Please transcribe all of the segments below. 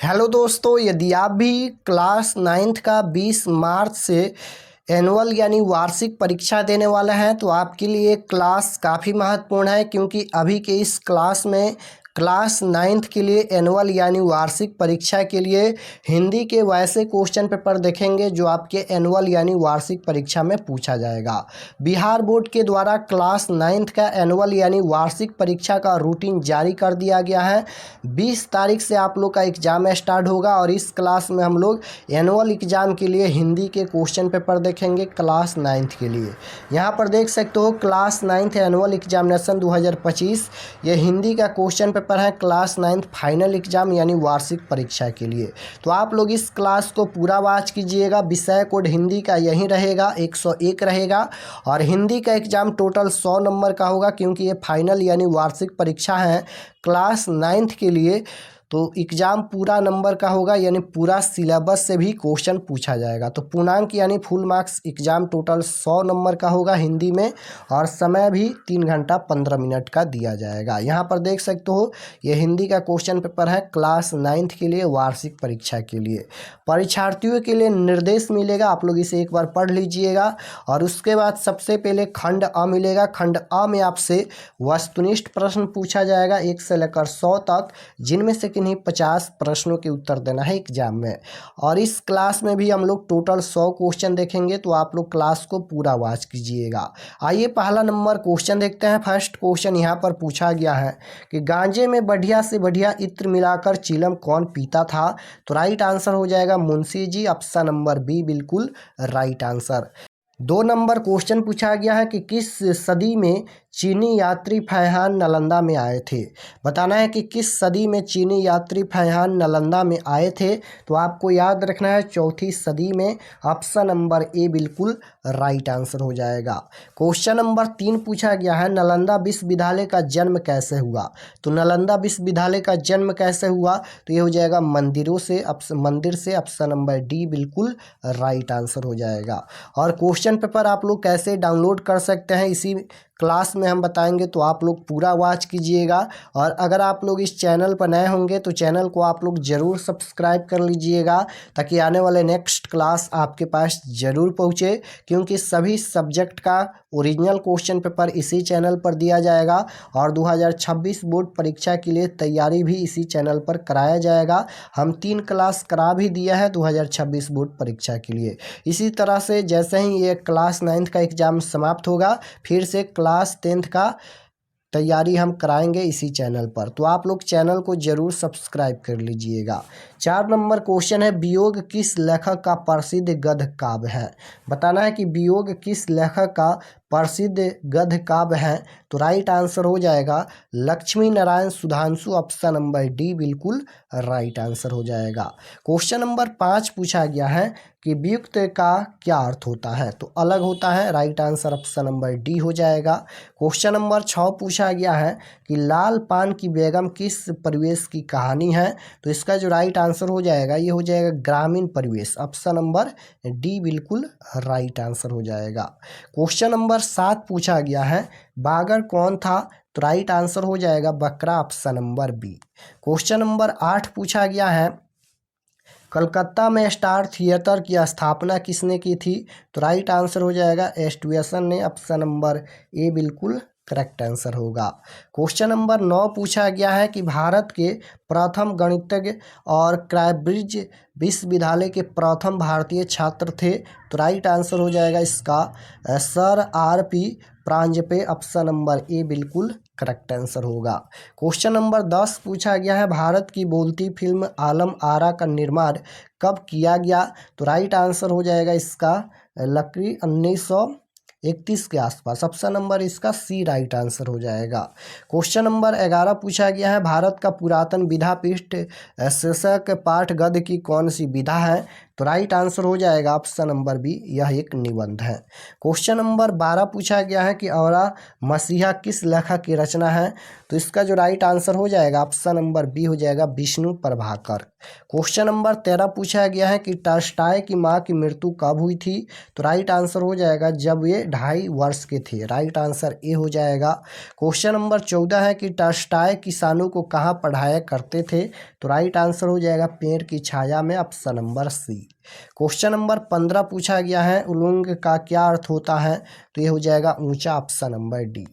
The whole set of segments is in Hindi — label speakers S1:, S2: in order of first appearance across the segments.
S1: हेलो दोस्तों, यदि आप भी क्लास नाइन्थ का 20 मार्च से एनुअल यानी वार्षिक परीक्षा देने वाले हैं तो आपके लिए क्लास काफ़ी महत्वपूर्ण है, क्योंकि अभी के इस क्लास में क्लास नाइन्थ के लिए एनुअल यानी वार्षिक परीक्षा के लिए हिंदी के वैसे क्वेश्चन पेपर देखेंगे जो आपके एनुअल यानी वार्षिक परीक्षा में पूछा जाएगा। बिहार बोर्ड के द्वारा क्लास नाइन्थ का एनुअल यानी वार्षिक परीक्षा का रूटीन जारी कर दिया गया है। 20 तारीख से आप लोग का एग्ज़ाम स्टार्ट होगा और इस क्लास में हम लोग एनुअल एग्ज़ाम के लिए हिंदी के क्वेश्चन पेपर देखेंगे क्लास नाइन्थ के लिए। यहाँ पर देख सकते हो क्लास नाइन्थ एनुअल एग्जामिनेशन 2025, ये हिंदी का क्वेश्चन पेपर है क्लास नाइन्थ फाइनल एग्ज़ाम यानी वार्षिक परीक्षा के लिए। तो आप लोग इस क्लास को पूरा वॉच कीजिएगा। विषय कोड हिंदी का यही रहेगा, 101 रहेगा और हिंदी का एग्ज़ाम टोटल 100 नंबर का होगा, क्योंकि ये फाइनल यानी वार्षिक परीक्षा है क्लास नाइन्थ के लिए। तो एग्ज़ाम पूरा नंबर का होगा, यानी पूरा सिलेबस से भी क्वेश्चन पूछा जाएगा। तो पूर्णांक यानी full marks exam total 100 number का होगा हिंदी में, और समय भी 3 घंटा 15 मिनट का दिया जाएगा। यहाँ पर देख सकते हो ये हिंदी का क्वेश्चन पेपर है क्लास नाइन्थ के लिए वार्षिक परीक्षा के लिए। परीक्षार्थियों के लिए निर्देश मिलेगा, आप लोग इसे एक बार पढ़ लीजिएगा। और उसके बाद सबसे पहले खंड अ मिलेगा। खंड अ में आपसे वस्तुनिष्ठ प्रश्न पूछा जाएगा 1 से लेकर 100 तक, जिनमें से किन्हीं 50 प्रश्नों के उत्तर देना है एग्जाम में। और इस क्लास में भी हम लोग टोटल 100 क्वेश्चन देखेंगे, तो आप लोग क्लास को पूरा वॉच कीजिएगा। आइए पहला नंबर क्वेश्चन देखते हैं। फर्स्ट क्वेश्चन यहाँ पर पूछा गया है कि गांजे में बढ़िया से बढ़िया इत्र मिलाकर चिलम कौन पीता था। तो राइट आंसर हो जाएगा Munshi ji, option number B बिल्कुल राइट आंसर। 2 नंबर क्वेश्चन पूछा गया है कि किस सदी में चीनी यात्री फैहान नालंदा में आए थे। बताना है कि किस सदी में चीनी यात्री फैहान नालंदा में आए थे। तो आपको याद रखना है 4वीं सदी में, ऑप्शन नंबर ए बिल्कुल राइट आंसर हो जाएगा। क्वेश्चन नंबर 3 पूछा गया है नालंदा विश्वविद्यालय का जन्म कैसे हुआ। तो नालंदा विश्वविद्यालय का जन्म कैसे हुआ, तो ये हो जाएगा मंदिर से, ऑप्शन नंबर डी बिल्कुल राइट आंसर हो जाएगा। और क्वेश्चन पेपर आप लोग कैसे डाउनलोड कर सकते हैं इसी क्लास में हम बताएंगे, तो आप लोग पूरा वॉच कीजिएगा। और अगर आप लोग इस चैनल पर नए होंगे तो चैनल को आप लोग ज़रूर सब्सक्राइब कर लीजिएगा, ताकि आने वाले नेक्स्ट क्लास आपके पास ज़रूर पहुँचे, क्योंकि सभी सब्जेक्ट का ओरिजिनल क्वेश्चन पेपर इसी चैनल पर दिया जाएगा। और 2026 बोर्ड परीक्षा के लिए तैयारी भी इसी चैनल पर कराया जाएगा। हम 3 क्लास करा भी दिया है 2026 बोर्ड परीक्षा के लिए। इसी तरह से जैसे ही ये क्लास नाइन्थ का एग्ज़ाम समाप्त होगा, फिर से क्लास 10th का तैयारी हम कराएंगे इसी चैनल पर। तो आप लोग चैनल को ज़रूर सब्सक्राइब कर लीजिएगा। 4 नंबर क्वेश्चन है वियोग किस लेखक का प्रसिद्ध गद्य काव्य है। बताना है कि वियोग किस लेखक का प्रसिद्ध गद्य काव्य है। तो राइट आंसर हो जाएगा Lakshmi Narayan Sudhanshu, option number D बिल्कुल राइट आंसर हो जाएगा। क्वेश्चन नंबर 5 पूछा गया है कि वियुक्त का क्या अर्थ होता है। तो अलग होता है, right answer option number D हो जाएगा। क्वेश्चन नंबर 6 पूछा गया है कि लाल पान की बेगम किस परिवेश की कहानी है। तो इसका जो राइट आंसर हो जाएगा ये हो जाएगा ग्रामीण परिवेश, ऑप्शन नंबर डी बिल्कुल राइट आंसर हो जाएगा। क्वेश्चन नंबर 7 पूछा गया है बागर कौन था। तो राइट आंसर हो जाएगा बकरा, option number B. Question number 8 पूछा गया है कलकत्ता में स्टार थिएटर की स्थापना किसने की थी। तो राइट आंसर हो जाएगा एस्ट्यूएसन ने, ऑप्शन नंबर ए बिल्कुल करेक्ट आंसर होगा। क्वेश्चन नंबर 9 पूछा गया है कि भारत के प्रथम गणितज्ञ और कैम्ब्रिज विश्वविद्यालय के प्रथम भारतीय छात्र थे। तो राइट आंसर हो जाएगा इसका sir R.P. Paranjape, option number A बिल्कुल करेक्ट आंसर होगा। क्वेश्चन नंबर 10 पूछा गया है भारत की बोलती फिल्म आलम आरा का निर्माण कब किया गया। तो राइट आंसर हो जाएगा इसका लकड़ी 1931 के आसपास, ऑप्शन नंबर इसका सी राइट आंसर हो जाएगा। क्वेश्चन नंबर 11 पूछा गया है भारत का पुरातन विधा पृष्ठ शीर्षक पाठ गद्य की कौन सी विधा है। तो राइट आंसर हो जाएगा ऑप्शन नंबर बी, यह एक निबंध है। क्वेश्चन नंबर 12 पूछा गया है कि औरा मसीहा किस लेखक की रचना है, तो इसका जो राइट आंसर हो जाएगा ऑप्शन नंबर बी हो जाएगा विष्णु प्रभाकर। क्वेश्चन नंबर 13 पूछा गया है कि टॉल्स्टॉय की माँ की मृत्यु कब हुई थी, तो राइट आंसर हो जाएगा जब ये 2.5 वर्ष के थे, राइट आंसर ए हो जाएगा। क्वेश्चन नंबर 14 है कि टॉल्स्टॉय किसानों को कहाँ पढ़ाया करते थे, तो राइट आंसर हो जाएगा पेड़ की छाया में, option number C. Question number 15 पूछा गया है उलूंग का क्या अर्थ होता है, तो ये हो जाएगा ऊंचा, option number D.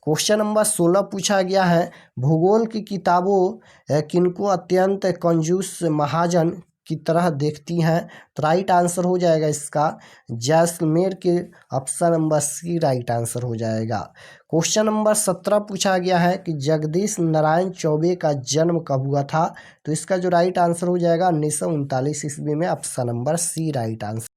S1: Question number 16 पूछा गया है भूगोल की किताबों किनको अत्यंत कंजूस महाजन की तरह देखती हैं, तो राइट आंसर हो जाएगा इसका जैसलमेर के, option number C right answer हो जाएगा। क्वेश्चन नंबर 17 पूछा गया है कि जगदीश नारायण चौबे का जन्म कब हुआ था, तो इसका जो राइट आंसर हो जाएगा 1939 ईस्वी में, option number C right answer.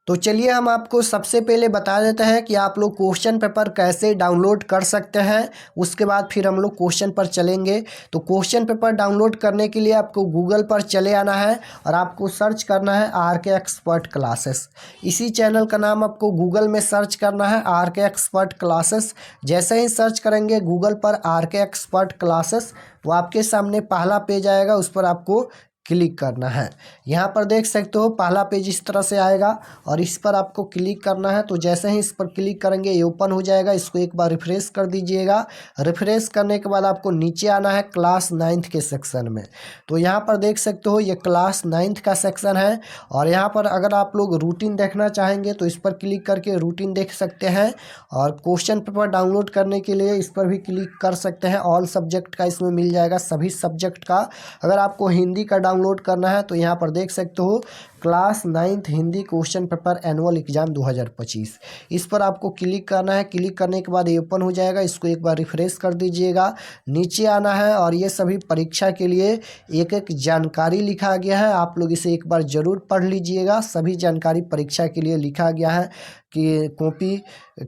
S1: तो चलिए हम आपको सबसे पहले बता देते हैं कि आप लोग क्वेश्चन पेपर कैसे डाउनलोड कर सकते हैं, उसके बाद फिर हम लोग क्वेश्चन पर चलेंगे। तो क्वेश्चन पेपर डाउनलोड करने के लिए आपको गूगल पर चले आना है और आपको सर्च करना है RK एक्सपर्ट क्लासेस। इसी चैनल का नाम आपको गूगल में सर्च करना है RK एक्सपर्ट क्लासेस। जैसे ही सर्च करेंगे गूगल पर RK एक्सपर्ट क्लासेस, तो आपके सामने पहला पेज आएगा, उस पर आपको क्लिक करना है। यहाँ पर देख सकते हो पहला पेज इस तरह से आएगा और इस पर आपको क्लिक करना है। तो जैसे ही इस पर क्लिक करेंगे ये ओपन हो जाएगा, इसको एक बार रिफ्रेश कर दीजिएगा। रिफ्रेश करने के बाद आपको नीचे आना है क्लास 9th के सेक्शन में। तो यहाँ पर देख सकते हो ये क्लास 9th का सेक्शन है और यहाँ पर अगर आप लोग रूटीन देखना चाहेंगे तो इस पर क्लिक करके रूटीन देख सकते हैं और क्वेश्चन पेपर डाउनलोड करने के लिए इस पर भी क्लिक कर सकते हैं। ऑल सब्जेक्ट का इसमें मिल जाएगा, सभी सब्जेक्ट का। अगर आपको हिंदी का डाउनलोड करना है तो यहाँ पर देख सकते हो class 9th Hindi question paper annual exam 2025, इस पर आपको क्लिक करना है। क्लिक करने के बाद ये ओपन हो जाएगा, इसको एक बार रिफ्रेश कर दीजिएगा। नीचे आना है और ये सभी परीक्षा के लिए एक एक जानकारी लिखा गया है, आप लोग इसे एक बार ज़रूर पढ़ लीजिएगा। सभी जानकारी परीक्षा के लिए लिखा गया है कि कॉपी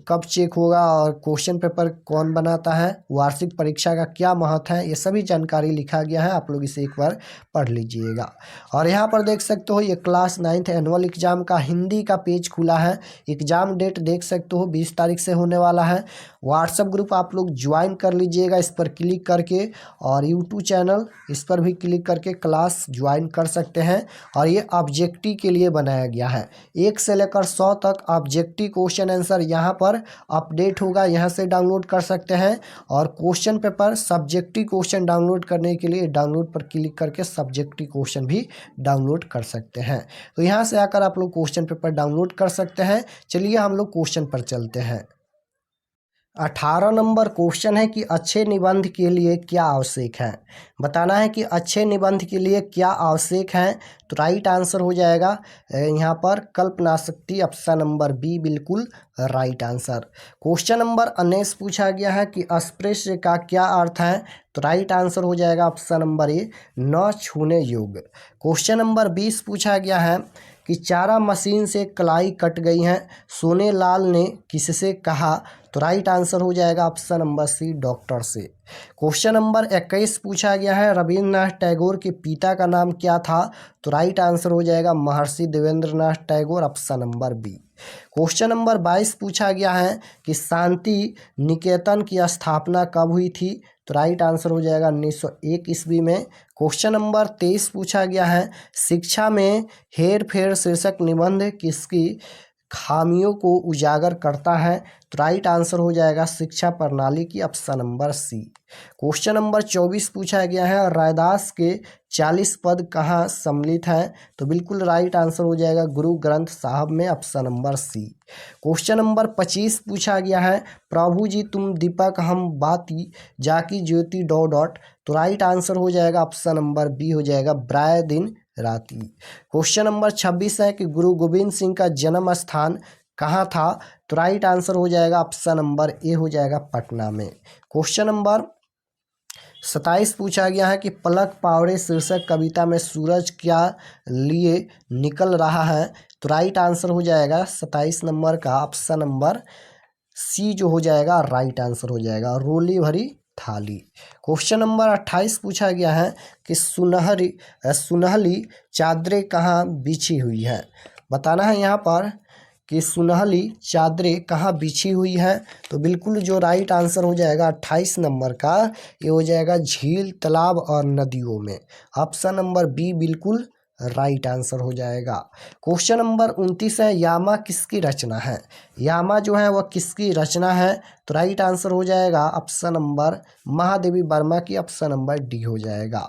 S1: कब चेक होगा और क्वेश्चन पेपर कौन बनाता है, वार्षिक परीक्षा का क्या महत्व है, ये सभी जानकारी लिखा गया है, आप लोग इसे एक बार पढ़ लीजिएगा। और यहाँ पर देख सकते हो ये क्लास 9th एनुअल एग्जाम का हिंदी का पेज खुला है। एग्जाम डेट देख सकते हो 20 तारीख से होने वाला है। व्हाट्सएप ग्रुप आप लोग ज्वाइन कर लीजिएगा इस पर क्लिक करके, और यूट्यूब चैनल इस पर भी क्लिक करके क्लास ज्वाइन कर सकते हैं। और ये ऑब्जेक्टिव के लिए बनाया गया है, 1 से लेकर 100 तक ऑब्जेक्टिव क्वेश्चन आंसर यहाँ पर अपडेट होगा, यहाँ से डाउनलोड कर सकते हैं। और question paper subjective question download करने के लिए डाउनलोड पर क्लिक करके सब्जेक्टिव क्वेश्चन भी डाउनलोड कर सकते हैं। तो यहाँ से आकर आप लोग क्वेश्चन पेपर डाउनलोड कर सकते हैं। चलिए हम लोग क्वेश्चन पर चलते हैं। 18 नंबर क्वेश्चन है कि अच्छे निबंध के लिए क्या आवश्यक है, बताना है कि अच्छे निबंध के लिए क्या आवश्यक है। तो राइट आंसर हो जाएगा यहाँ पर कल्पना शक्ति, ऑप्शन नंबर बी बिल्कुल राइट आंसर। क्वेश्चन नंबर 19 पूछा गया है कि अस्पृश्य का क्या अर्थ है, तो राइट आंसर हो जाएगा ऑप्शन नंबर ए न छूने योग्य। क्वेश्चन नंबर 20 पूछा गया है कि चारा मशीन से कलाई कट गई है, सोने लाल ने किससे कहा, तो राइट आंसर हो जाएगा ऑप्शन नंबर सी डॉक्टर से। क्वेश्चन नंबर 21 पूछा गया है रविन्द्रनाथ टैगोर के पिता का नाम क्या था, तो राइट आंसर हो जाएगा Maharshi Devendranath Tagore, option number B. Question number 22 पूछा गया है कि शांति निकेतन की स्थापना कब हुई थी, तो राइट आंसर हो जाएगा 1901 ईस्वी में। क्वेश्चन नंबर 23 पूछा गया है शिक्षा में हेर फेर शीर्षक निबंध किसकी खामियों को उजागर करता है, तो राइट आंसर हो जाएगा शिक्षा प्रणाली की, option number C. Question number 24 पूछा गया है रैदास के 40 पद कहाँ सम्मिलित हैं, तो बिल्कुल राइट आंसर हो जाएगा गुरु ग्रंथ साहब में, option number C. Question number 25 पूछा गया है प्रभु जी तुम दीपक हम बाती जाकी ज्योति डॉट, तो राइट आंसर हो जाएगा ऑप्शन नंबर बी हो जाएगा ब्राय दिन राती। क्वेश्चन नंबर 26 है कि गुरु गोविंद सिंह का जन्म स्थान कहाँ था, तो राइट आंसर हो जाएगा ऑप्शन नंबर ए हो जाएगा पटना में। क्वेश्चन नंबर 27 पूछा गया है कि पलक पावड़े शीर्षक कविता में सूरज क्या लिए निकल रहा है, तो राइट आंसर हो जाएगा 27 नंबर का ऑप्शन नंबर सी जो हो जाएगा राइट आंसर हो जाएगा रोली भरी थाली। क्वेश्चन नंबर 28 पूछा गया है कि सुनहली चादरें कहाँ बिछी हुई है। बताना है यहाँ पर कि सुनहली चादरें कहाँ बिछी हुई है। तो बिल्कुल जो राइट आंसर हो जाएगा 28 नंबर का, ये हो जाएगा झील, तालाब और नदियों में। ऑप्शन नंबर बी बिल्कुल राइट आंसर हो जाएगा। क्वेश्चन नंबर 29 है, यामा किसकी रचना है। यामा जो है वह किसकी रचना है। तो राइट आंसर हो जाएगा ऑप्शन नंबर महादेवी वर्मा की, ऑप्शन नंबर डी हो जाएगा।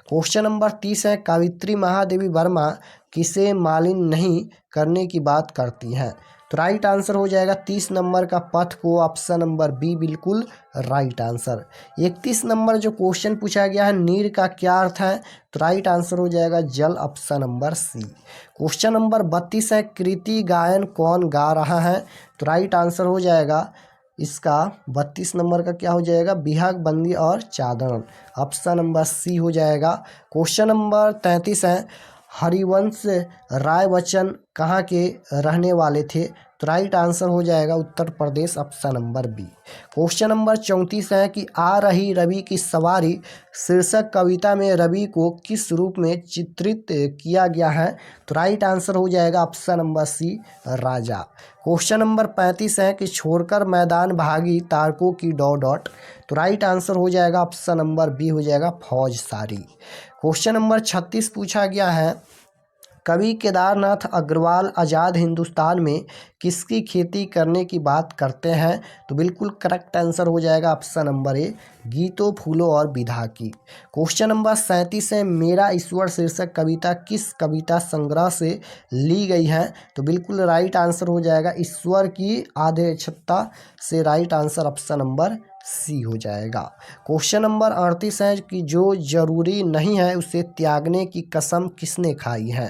S1: क्वेश्चन नंबर 30 है, कवित्री महादेवी वर्मा किसे मालिन नहीं करने की बात करती हैं। तो राइट आंसर हो जाएगा 30 नंबर का पथ को, ऑप्शन नंबर बी बिल्कुल राइट आंसर। 31 नंबर जो क्वेश्चन पूछा गया है, नीर का क्या अर्थ है। तो राइट आंसर हो जाएगा जल, option number C. Question number 32 है, कृति गायन कौन गा रहा है। तो राइट आंसर हो जाएगा इसका 32 नंबर का क्या हो जाएगा, बिहाग बंदी और चादर, ऑप्शन नंबर सी हो जाएगा। क्वेश्चन नंबर 33 है, हरिवंश राय बच्चन कहाँ के रहने वाले थे। तो राइट आंसर हो जाएगा Uttar Pradesh, option number B. Question number 34 है कि आ रही रवि की सवारी शीर्षक कविता में रवि को किस रूप में चित्रित किया गया है। तो राइट आंसर हो जाएगा ऑप्शन नंबर सी, राजा। क्वेश्चन नंबर 35 है कि छोड़कर मैदान भागी तारकों की डॉट। तो राइट आंसर हो जाएगा ऑप्शन नंबर बी हो जाएगा फौज सारी। क्वेश्चन नंबर 36 पूछा गया है, कवि केदारनाथ अग्रवाल आज़ाद हिंदुस्तान में किसकी खेती करने की बात करते हैं। तो बिल्कुल करेक्ट आंसर हो जाएगा ऑप्शन नंबर ए, गीतों फूलों और विधा की। क्वेश्चन नंबर 37 है, मेरा ईश्वर शीर्षक कविता किस कविता संग्रह से ली गई है। तो बिल्कुल राइट आंसर हो जाएगा ईश्वर की आध्यात्मिकता से, right answer option number C हो जाएगा। क्वेश्चन नंबर 38 है कि जो जरूरी नहीं है उसे त्यागने की कसम किसने खाई है।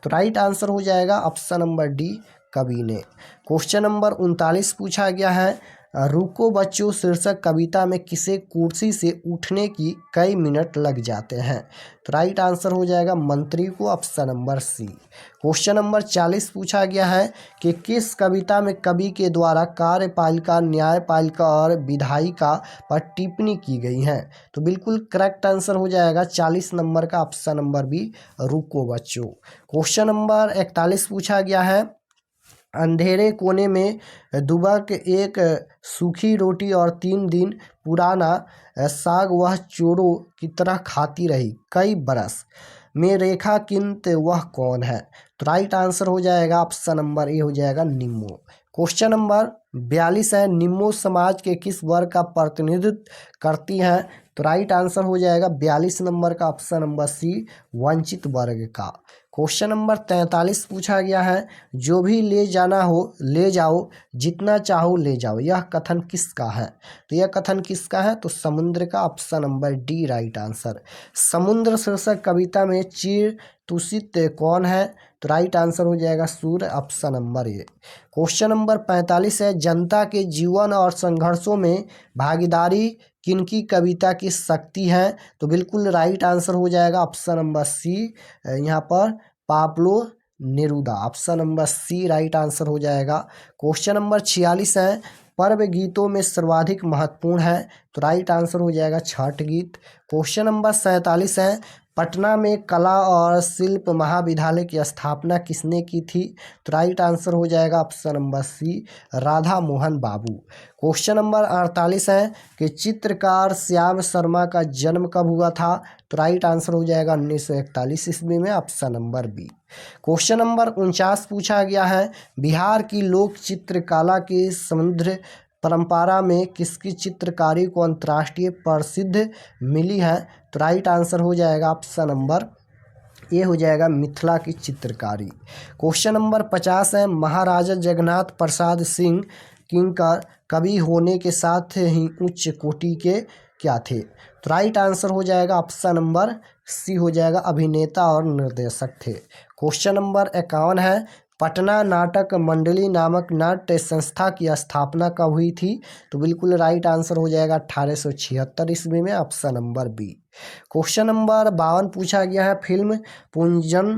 S1: तो राइट आंसर हो जाएगा ऑप्शन नंबर डी, कवि ने। क्वेश्चन नंबर 39 पूछा गया है, रुको बच्चों शीर्षक कविता में किसे कुर्सी से उठने की कई मिनट लग जाते हैं। तो राइट आंसर हो जाएगा मंत्री को, option number C. Question number 40 पूछा गया है कि किस कविता में कवि के द्वारा कार्यपालिका, न्यायपालिका और विधायिका पर टिप्पणी की गई है। तो बिल्कुल करेक्ट आंसर हो जाएगा 40 नंबर का, ऑप्शन नंबर बी, रुको बच्चों। क्वेश्चन नंबर 41 पूछा गया है, अंधेरे कोने में दुबक एक सूखी रोटी और 3 दिन पुराना साग वह चोरों की तरह खाती रही कई बरस में, रेखा किंत वह कौन है। तो राइट आंसर हो जाएगा ऑप्शन नंबर ए हो जाएगा निम्मो। क्वेश्चन नंबर 42 है, निम्मो समाज के किस वर्ग का प्रतिनिधित्व करती हैं। तो राइट आंसर हो जाएगा 42 नंबर का, ऑप्शन नंबर सी, वंचित वर्ग का। क्वेश्चन नंबर 43 पूछा गया है, जो भी ले जाना हो ले जाओ, जितना चाहो ले जाओ, यह कथन किसका है। तो यह कथन किसका है, तो समुद्र का, option number D right answer. समुद्र शीर्षक कविता में चिर तुषित कौन है। तो राइट आंसर हो जाएगा सूर्य, option number A. Question number 45 है, जनता के जीवन और संघर्षों में भागीदारी किनकी कविता की शक्ति है। तो बिल्कुल राइट आंसर हो जाएगा ऑप्शन नंबर सी, यहाँ पर Pablo Neruda, option number C right answer हो जाएगा। क्वेश्चन नंबर 46 है, पर्व गीतों में सर्वाधिक महत्वपूर्ण है। तो राइट आंसर हो जाएगा छठ गीत। क्वेश्चन नंबर 47 है, पटना में कला और शिल्प महाविद्यालय की स्थापना किसने की थी। तो राइट आंसर हो जाएगा option number C, Radha Mohan Babu. Question number 48 है कि चित्रकार श्याम शर्मा का जन्म कब हुआ था। तो राइट आंसर हो जाएगा 1941 ईस्वी में, option number B. Question number 49 पूछा गया है, बिहार की लोक चित्रकला की समृद्ध परंपरा में किसकी चित्रकारी को अंतर्राष्ट्रीय प्रसिद्ध मिली है। तो राइट आंसर हो जाएगा ऑप्शन नंबर ये हो जाएगा मिथिला की चित्रकारी। क्वेश्चन नंबर 50 है, महाराजा जगन्नाथ प्रसाद सिंह किंकर कवि होने के साथ ही उच्च कोटि के क्या थे। तो राइट आंसर हो जाएगा ऑप्शन नंबर सी हो जाएगा, अभिनेता और निर्देशक थे। क्वेश्चन नंबर 51 है, पटना नाटक मंडली नामक नाट्य संस्था की स्थापना कब हुई थी। तो बिल्कुल राइट आंसर हो जाएगा 1876 ईस्वी में, option number B. Question number 52 पूछा गया है, फिल्म पुंजन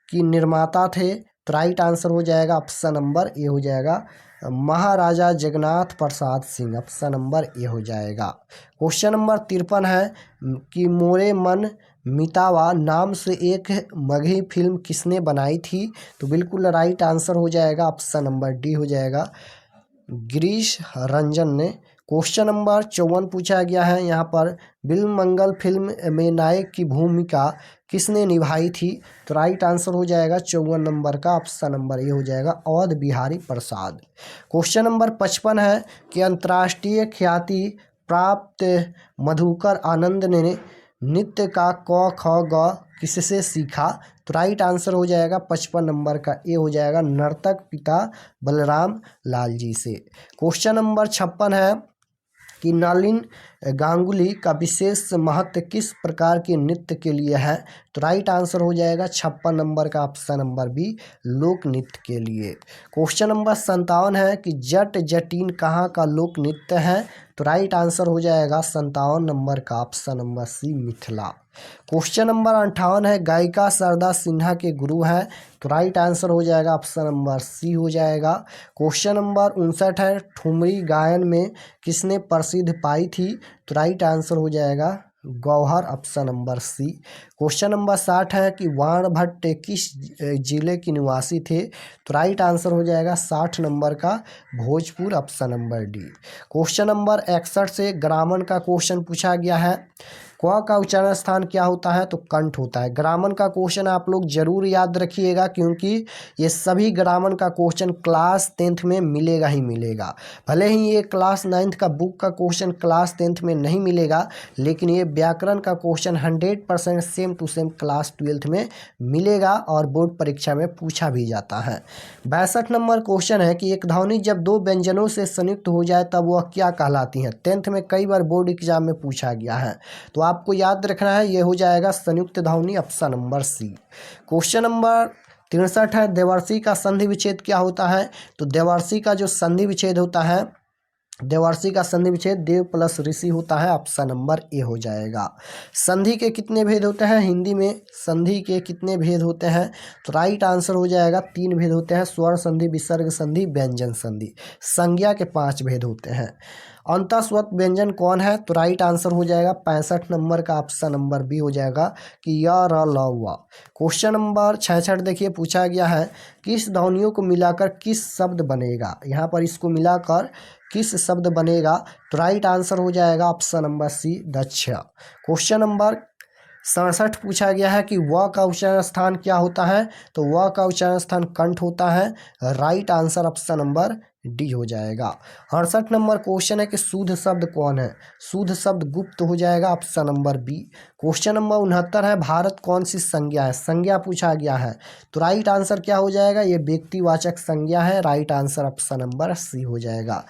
S1: की निर्माता थे तो राइट आंसर हो जाएगा ऑप्शन नंबर ए हो जाएगा महाराजा जगन्नाथ प्रसाद सिंह, ऑप्शन नंबर ए हो जाएगा। क्वेश्चन नंबर 53 है कि मोरे मन मितावा नाम से एक मगही फिल्म किसने बनाई थी? तो बिल्कुल राइट आंसर हो जाएगा ऑप्शन नंबर डी हो जाएगा गिरीश रंजन ने। क्वेश्चन नंबर 54 पूछा गया है यहाँ पर बिल मंगल फिल्म में नायक की भूमिका किसने निभाई थी? तो राइट आंसर हो जाएगा 54 नंबर का ऑप्शन नंबर ये हो जाएगा अवध बिहारी प्रसाद। क्वेश्चन नंबर 55 है कि अंतर्राष्ट्रीय ख्याति प्राप्त मधुकर आनंद ने नृत्य का क ख ग किससे सीखा? तो राइट आंसर हो जाएगा 55 नंबर का ए हो जाएगा नर्तक पिता बलराम लाल जी से। क्वेश्चन नंबर 56 है कि नलिन गांगुली का विशेष महत्व किस प्रकार के नृत्य के लिए है? तो राइट आंसर हो जाएगा 56 नंबर का ऑप्शन नंबर बी लोक नृत्य के लिए। क्वेश्चन नंबर 57 है कि जट जटीन कहाँ का लोक नृत्य है? तो राइट आंसर हो जाएगा 57 नंबर का option number C Mithila. Question number 58 है गायिका शारदा सिन्हा के गुरु हैं? तो राइट आंसर हो जाएगा ऑप्शन नंबर सी हो जाएगा। क्वेश्चन नंबर 59 है ठुमरी गायन में किसने प्रसिद्ध पाई थी? तो राइट आंसर हो जाएगा Gauhar, option number C. Question number 60 है कि वाण भट्ट किस जिले के निवासी थे? तो राइट आंसर हो जाएगा 60 नंबर का Bhojpur, option number D. Question number 61 से ग्रामर का क्वेश्चन पूछा गया है। क का उच्चारण स्थान क्या होता है? तो कंठ होता है। ग्रामर का क्वेश्चन आप लोग जरूर याद रखिएगा क्योंकि ये सभी ग्रामर का क्वेश्चन क्लास 10th में मिलेगा ही मिलेगा। भले ही ये क्लास 9th का बुक का क्वेश्चन क्लास 10th में नहीं मिलेगा, लेकिन ये व्याकरण का question 100% same to same class 12th में मिलेगा और बोर्ड परीक्षा में पूछा भी जाता है। 62 नंबर क्वेश्चन है कि एक ध्वनि जब दो व्यंजनों से संयुक्त हो जाए तब वह क्या कहलाती है? 10th में कई बार बोर्ड एग्जाम में पूछा गया है, तो आपको याद रखना है, ये हो जाएगा संयुक्त ध्वनि, option number C. Question number 63 है देवर्षि का संधि विच्छेद क्या होता है? तो देवर्षि का जो संधि विच्छेद होता है, देवर्षि का संधि विच्छेद देव प्लस ऋषि होता है, ऑप्शन नंबर ए हो जाएगा। संधि के कितने भेद होते हैं? हिंदी में संधि के कितने भेद होते हैं? तो राइट आंसर हो जाएगा 3 भेद होते हैं, स्वर संधि, विसर्ग संधि, व्यंजन संधि। संज्ञा के 5 भेद होते हैं। अंतःस्वत व्यंजन कौन है? तो राइट आंसर हो जाएगा 65 नंबर का ऑप्शन नंबर बी हो जाएगा कि य र ल व। क्वेश्चन नंबर 66 देखिए पूछा गया है किस ध्वनियों को मिलाकर किस शब्द बनेगा? यहाँ पर इसको मिलाकर किस शब्द बनेगा? तो राइट आंसर हो जाएगा ऑप्शन नंबर सी दक्ष। क्वेश्चन नंबर 67 पूछा गया है कि व का उच्चारण स्थान क्या होता है? तो व का उच्चारण स्थान कंठ होता है, right answer option number D हो जाएगा। 68 नंबर क्वेश्चन है कि शुद्ध शब्द कौन है? शुद्ध शब्द गुप्त हो जाएगा, option number B. Question number 69 है भारत कौन सी संज्ञा है? संज्ञा पूछा गया है, तो राइट आंसर क्या हो जाएगा? ये व्यक्तिवाचक संज्ञा है, right answer option number C हो जाएगा।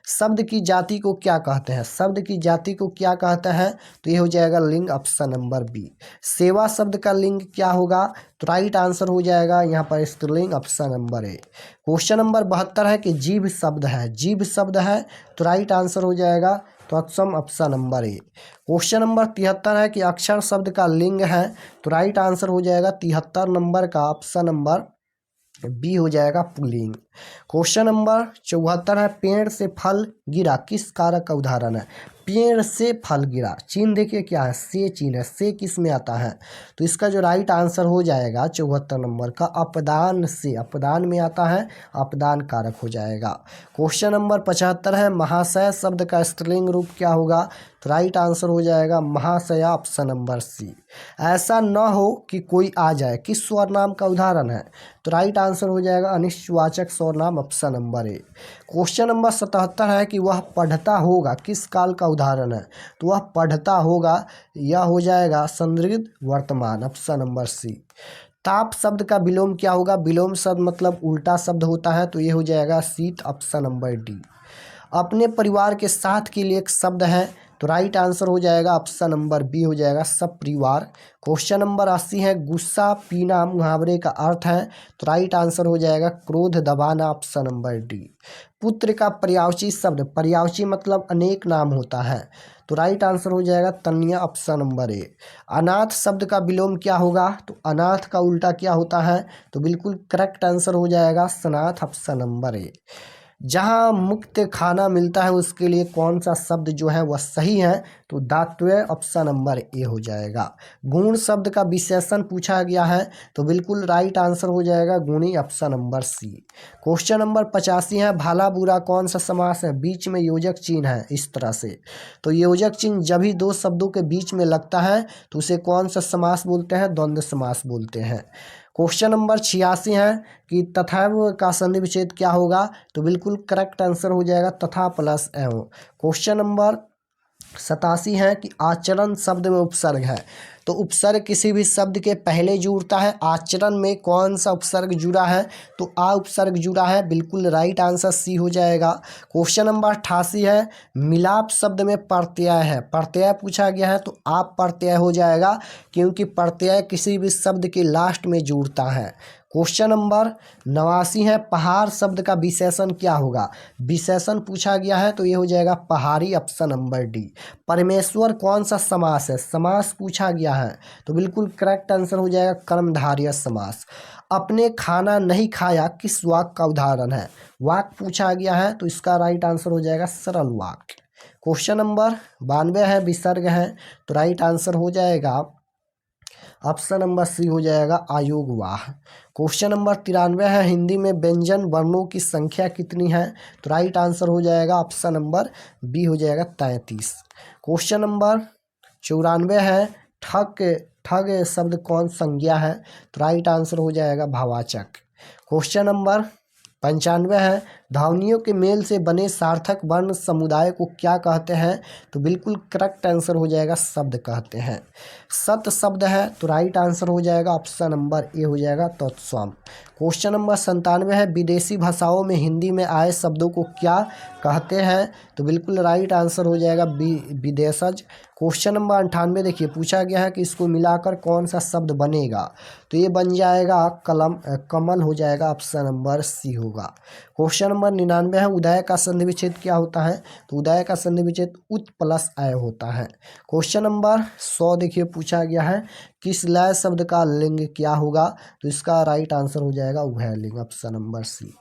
S1: शब्द की जाति को क्या कहते हैं? शब्द की जाति को क्या कहते हैं? तो ये हो जाएगा लिंग, ऑप्शन नंबर बी। सेवा शब्द का लिंग क्या होगा? तो राइट आंसर हो जाएगा यहाँ पर स्त्रीलिंग, option number A. Question number 72 है कि जीभ शब्द है, जीभ शब्द है, तो राइट आंसर हो जाएगा तो option number A. Question number 73 है कि अक्षर शब्द का लिंग है, तो राइट आंसर हो जाएगा 73 नंबर का ऑप्शन नंबर बी हो जाएगा पुल्लिंग। क्वेश्चन नंबर 74 है पेड़ से फल गिरा किस कारक का उदाहरण है? पेड़ से फल गिरा, चिन्ह देखिए क्या है, से चिन्ह है, से किस में आता है? तो इसका जो राइट आंसर हो जाएगा 74 नंबर का अपदान से, अपदान में आता है, अपदान कारक हो जाएगा। क्वेश्चन नंबर 75 है महाशय शब्द का स्त्रीलिंग रूप क्या होगा? तो राइट आंसर हो जाएगा महाशया, ऑप्शन नंबर सी। ऐसा न हो कि कोई आ जाए किस स्वर नाम का उदाहरण है? तो राइट आंसर हो जाएगा अनिश्चयवाचक स्वर नाम, option number A. Question number 77 है कि वह पढ़ता होगा किस काल का उदाहरण है? तो वह पढ़ता होगा, यह हो जाएगा संदिग्ध वर्तमान, ऑप्शन नंबर सी। ताप शब्द का विलोम क्या होगा? विलोम शब्द मतलब उल्टा शब्द होता है, तो ये हो जाएगा शीत, ऑप्शन नंबर डी। अपने परिवार के साथ के लिए एक शब्द है, तो राइट आंसर हो जाएगा ऑप्शन नंबर बी हो जाएगा सपरिवार। क्वेश्चन नंबर 80 है, गुस्सा पीना मुहावरे का अर्थ है, तो राइट आंसर हो जाएगा क्रोध दबाना, ऑप्शन नंबर डी। पुत्र का पर्यायवाची शब्द, पर्यायवाची मतलब अनेक नाम होता है, तो राइट आंसर हो जाएगा तन्या, ऑप्शन नंबर ए। अनाथ शब्द का विलोम क्या होगा, तो अनाथ का उल्टा क्या होता है, तो बिल्कुल करेक्ट आंसर हो जाएगा सनाथ, ऑप्शन नंबर ए। जहाँ मुक्त खाना मिलता है उसके लिए कौन सा शब्द जो है वह सही है, तो दातव्य, ऑप्शन नंबर ए हो जाएगा। गुण शब्द का विशेषण पूछा गया है, तो बिल्कुल राइट आंसर हो जाएगा गुणी, option number C. Question number 85 है, भला बुरा कौन सा समास है, बीच में योजक चिन्ह है इस तरह से, तो योजक चिन्ह जब भी दो शब्दों के बीच में लगता है तो उसे कौन सा समास बोलते हैं, द्वंद्व समास बोलते हैं। क्वेश्चन नंबर 86 है कि तथैव का संधि विच्छेद क्या होगा, तो बिल्कुल करेक्ट आंसर हो जाएगा तथा प्लस एवं। क्वेश्चन नंबर 87 है कि आचरण शब्द में उपसर्ग है, तो उपसर्ग किसी भी शब्द के पहले जुड़ता है, आचरण में कौन सा उपसर्ग जुड़ा है, तो आ उपसर्ग जुड़ा है, बिल्कुल राइट आंसर सी हो जाएगा। क्वेश्चन नंबर 88 है, मिलाप शब्द में प्रत्यय है, प्रत्यय पूछा गया है तो आप प्रत्यय हो जाएगा, क्योंकि प्रत्यय किसी भी शब्द के लास्ट में जुड़ता है। क्वेश्चन नंबर 89 है, पहाड़ शब्द का विशेषण क्या होगा, विशेषण पूछा गया है तो ये हो जाएगा पहाड़ी, ऑप्शन नंबर डी। परमेश्वर कौन सा समास है, समास पूछा गया है, तो बिल्कुल करेक्ट आंसर हो जाएगा कर्मधारय समास। अपने खाना नहीं खाया किस वाक्य का उदाहरण है, वाक्य पूछा गया है तो इसका राइट आंसर हो जाएगा सरल वाक्य। क्वेश्चन नंबर 92 है, विसर्ग है, तो राइट आंसर हो जाएगा ऑप्शन नंबर सी हो जाएगा आयोगवाह। क्वेश्चन नंबर 93 है, हिंदी में व्यंजन वर्णों की संख्या कितनी है, तो राइट आंसर हो जाएगा ऑप्शन नंबर बी हो जाएगा 33। क्वेश्चन नंबर 94 है, ठग ठग शब्द कौन संज्ञा है, तो राइट आंसर हो जाएगा भावाचक। क्वेश्चन नंबर 95 है, ध्वनियों के मेल से बने सार्थक वर्ण समुदाय को क्या कहते हैं, तो बिल्कुल करेक्ट आंसर हो जाएगा शब्द कहते हैं। सत शब्द है तो राइट आंसर हो जाएगा ऑप्शन नंबर ए हो जाएगा तत्सम। क्वेश्चन नंबर 97 है, विदेशी भाषाओं में हिंदी में आए शब्दों को क्या कहते हैं, तो बिल्कुल राइट आंसर हो जाएगा विदेशज। क्वेश्चन नंबर 98 देखिए पूछा गया है कि इसको मिलाकर कौन सा शब्द बनेगा, तो ये बन जाएगा कमल हो जाएगा, ऑप्शन नंबर सी होगा। क्वेश्चन नंबर 99 है, उदय का संधि विच्छेद क्या होता है, तो उदय का संधि विच्छेद उत प्लस अय होता है। क्वेश्चन नंबर 100 देखिए पूछा गया है, किस लय शब्द का लिंग क्या होगा, तो इसका राइट आंसर हो जाएगा उभयलिंग, ऑप्शन नंबर सी।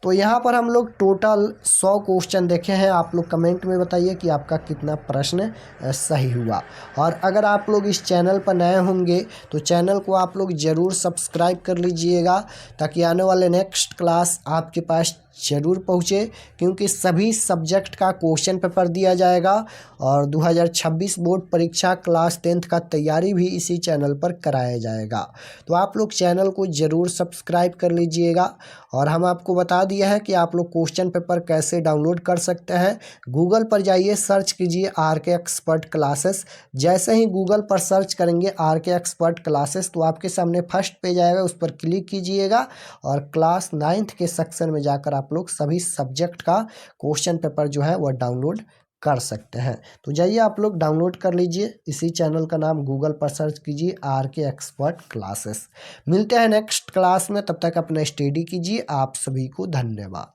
S1: तो यहाँ पर हम लोग टोटल 100 क्वेश्चन देखे हैं। आप लोग कमेंट में बताइए कि आपका कितना प्रश्न सही हुआ। और अगर आप लोग इस चैनल पर नए होंगे तो चैनल को आप लोग ज़रूर सब्सक्राइब कर लीजिएगा, ताकि आने वाले नेक्स्ट क्लास आपके पास ज़रूर पहुँचे, क्योंकि सभी सब्जेक्ट का क्वेश्चन पेपर दिया जाएगा और 2026 बोर्ड परीक्षा क्लास 10th का तैयारी भी इसी चैनल पर कराया जाएगा। तो आप लोग चैनल को ज़रूर सब्सक्राइब कर लीजिएगा। और हम आपको बता दिया है कि आप लोग क्वेश्चन पेपर कैसे डाउनलोड कर सकते हैं। गूगल पर जाइए, सर्च कीजिए RK एक्सपर्ट क्लासेस। जैसे ही गूगल पर सर्च करेंगे RK एक्सपर्ट क्लासेस तो आपके सामने फर्स्ट पेज आएगा, उस पर क्लिक कीजिएगा और क्लास 9th के सेक्शन में जाकर आप लोग सभी सब्जेक्ट का क्वेश्चन पेपर जो है वह डाउनलोड कर सकते हैं। तो जाइए आप लोग डाउनलोड कर लीजिए, इसी चैनल का नाम गूगल पर सर्च कीजिए RK एक्सपर्ट क्लासेस। मिलते हैं नेक्स्ट क्लास में, तब तक अपना स्टडी कीजिए। आप सभी को धन्यवाद।